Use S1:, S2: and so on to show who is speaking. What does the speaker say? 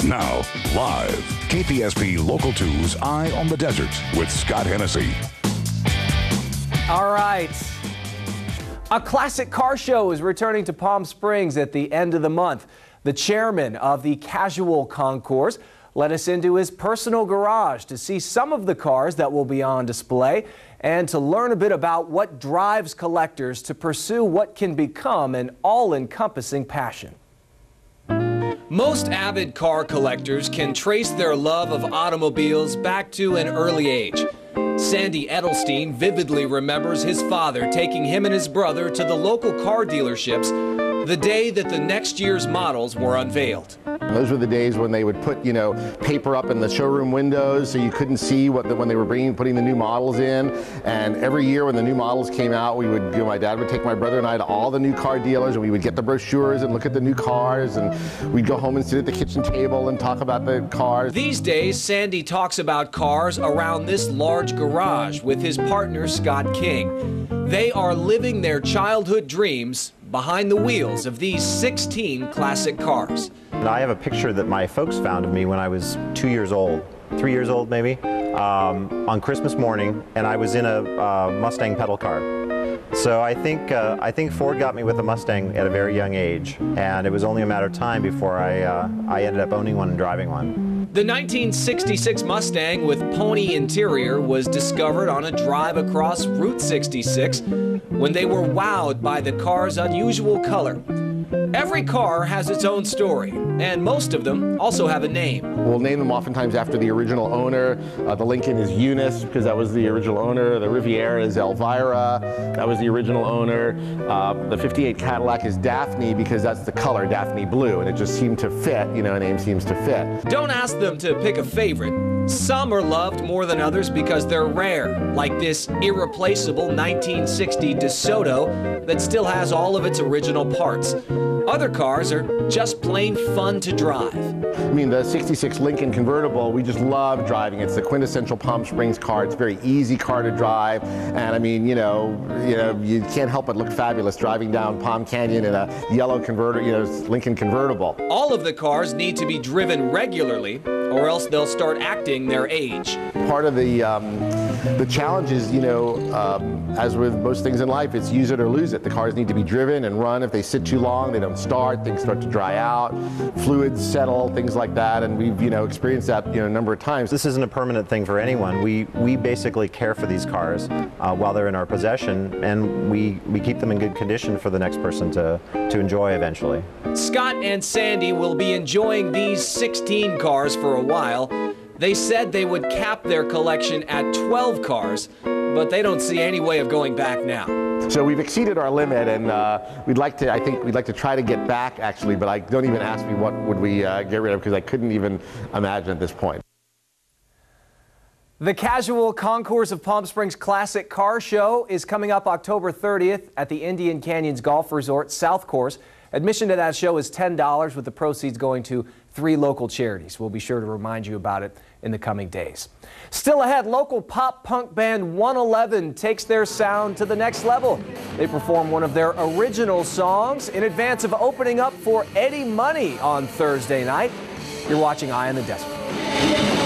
S1: Now, live, KPSP Local 2's Eye on the Desert with Scott Hennessy.
S2: All right. A classic car show is returning to Palm Springs at the end of the month. The chairman of the Casual Concours led us into his personal garage to see some of the cars that will be on display and to learn a bit about what drives collectors to pursue what can become an all-encompassing passion. Most avid car collectors can trace their love of automobiles back to an early age. Sandy Edelstein vividly remembers his father taking him and his brother to the local car dealerships the day that the next year's models were unveiled.
S3: Those were the days when they would put, paper up in the showroom windows so you couldn't see when they were putting the new models in. And every year when the new models came out, my dad would take my brother and I to all the new car dealers, and we would get the brochures and look at the new cars, and we'd go home and sit at the kitchen table and talk about the cars.
S2: These days, Sandy talks about cars around this large garage with his partner, Scott King. They are living their childhood dreams behind the wheels of these 16 classic cars.
S4: I have a picture that my folks found of me when I was 2 years old, 3 years old maybe, on Christmas morning, and I was in a Mustang pedal car. So I think Ford got me with a Mustang at a very young age, and it was only a matter of time before I ended up owning one and driving one.
S2: The 1966 Mustang with pony interior was discovered on a drive across Route 66 when they were wowed by the car's unusual color. Every car has its own story, and most of them also have a name.
S3: We'll name them oftentimes after the original owner. The Lincoln is Eunice, because that was the original owner. The Riviera is Elvira, that was the original owner. The 58 Cadillac is Daphne, because that's the color, Daphne blue, and it just seemed to fit, a name seems to fit.
S2: Don't ask them to pick a favorite. Some are loved more than others because they're rare, like this irreplaceable 1960 DeSoto that still has all of its original parts. Other cars are just plain fun to drive.
S3: The 66 Lincoln convertible, we just love driving. It's the quintessential Palm Springs car. It's a very easy car to drive, and you can't help but look fabulous driving down Palm Canyon in a yellow Lincoln convertible.
S2: All of the cars need to be driven regularly, or else they'll start acting their age.
S3: Part of the challenge is, as with most things in life, it's use it or lose it. The cars need to be driven and run. If they sit too long, they don't start, things start to dry out, fluids settle, things like that, and we've, experienced that, a number of times.
S4: This isn't a permanent thing for anyone. We basically care for these cars while they're in our possession, and we keep them in good condition for the next person to enjoy eventually.
S2: Scott and Sandy will be enjoying these 16 cars for a while. They said they would cap their collection at 12 cars, but they don't see any way of going back now.
S3: So we've exceeded our limit, and we'd like to try to get back, actually, but don't even ask me what would we get rid of, because I couldn't even imagine at this point.
S2: The Casual Concours of Palm Springs Classic Car Show is coming up October 30th at the Indian Canyons Golf Resort South Course. Admission to that show is $10, with the proceeds going to 3 local charities. We'll be sure to remind you about it in the coming days. Still ahead, local pop-punk band 111 takes their sound to the next level. They perform one of their original songs in advance of opening up for Eddie Money on Thursday night. You're watching Eye on the Desert.